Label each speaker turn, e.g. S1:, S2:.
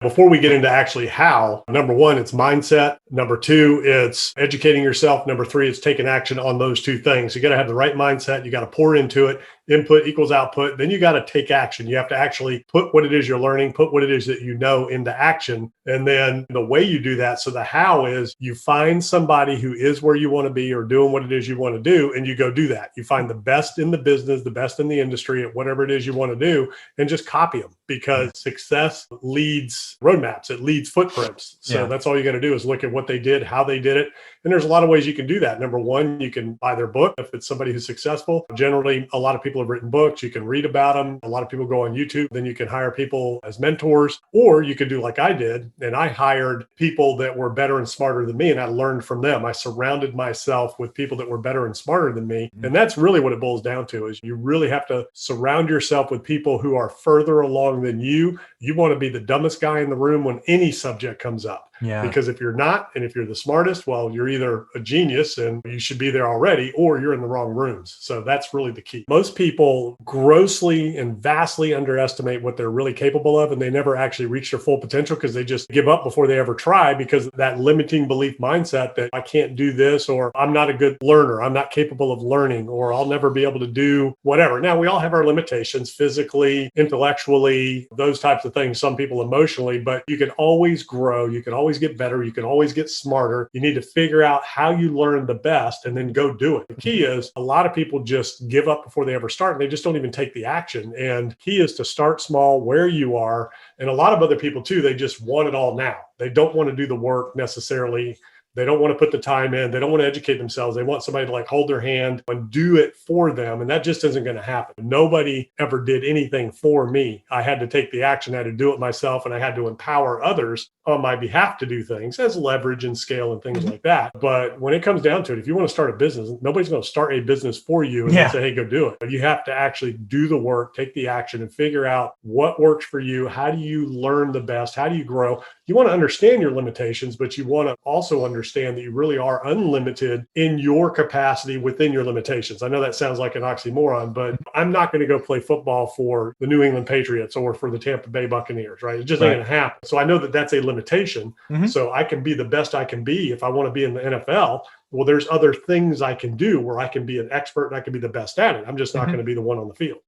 S1: before we get into actually how, number one, it's mindset. Number two, it's educating yourself. Number three, it's taking action on those two things. You got to have the right mindset. You got to pour into it. Input equals output. Then you got to take action. You have to actually put what it is you're learning, put what it is that you know into action. And then the way you do that, so the how is you find somebody who is where you want to be or doing what it is you want to do, and you go do that. You find the best in the business, the best in the industry at whatever it is you want to do, and just copy them, because success leads roadmaps. It leads footprints. So that's all you got to do is look at what they did, how they did it. And there's a lot of ways you can do that. Number one, you can buy their book if it's somebody who's successful. Generally, a lot of people have written books. You can read about them. A lot of people go on YouTube. Then you can hire people as mentors, or you could do like I did. And I hired people that were better and smarter than me, and I learned from them. I surrounded myself with people that were better and smarter than me. And that's really what it boils down to, is you really have to surround yourself with people who are further along than you. You want to be the dumbest guy in the room when any subject comes up. Because if you're not, and if you're the smartest, well, you're either a genius and you should be there already, or you're in the wrong rooms. So that's really the key. Most people grossly and vastly underestimate what they're really capable of, and they never actually reach their full potential because they just give up before they ever try, because of that limiting belief mindset that I can't do this, or I'm not a good learner, I'm not capable of learning, or I'll never be able to do whatever. Now, we all have our limitations physically, intellectually, those types of things, some people emotionally, but you can always grow. You can always get better. You can always get smarter. You need to figure out how you learn the best and then go do it. The key is a lot of people just give up before they ever start, and they just don't even take the action. And key is to start small where you are. And a lot of other people too, they just want it all now. They don't want to do the work necessarily. They don't want to put the time in. They don't want to educate themselves. They want somebody to like hold their hand and do it for them. And that just isn't going to happen. Nobody ever did anything for me. I had to take the action. I had to do it myself, and I had to empower others on my behalf to do things as leverage and scale and things like that. But when it comes down to it, if you want to start a business, nobody's going to start a business for you and then say, hey, go do it. But you have to actually do the work, take the action, and figure out what works for you. How do you learn the best? How do you grow? You want to understand your limitations, but you want to also understand that you really are unlimited in your capacity within your limitations. I know that sounds like an oxymoron, but I'm not going to go play football for the New England Patriots or for the Tampa Bay Buccaneers, right? It just ain't going to happen. So I know that that's a limitation. So I can be the best I can be. If I want to be in the NFL, well, there's other things I can do where I can be an expert and I can be the best at it. I'm just not going to be the one on the field.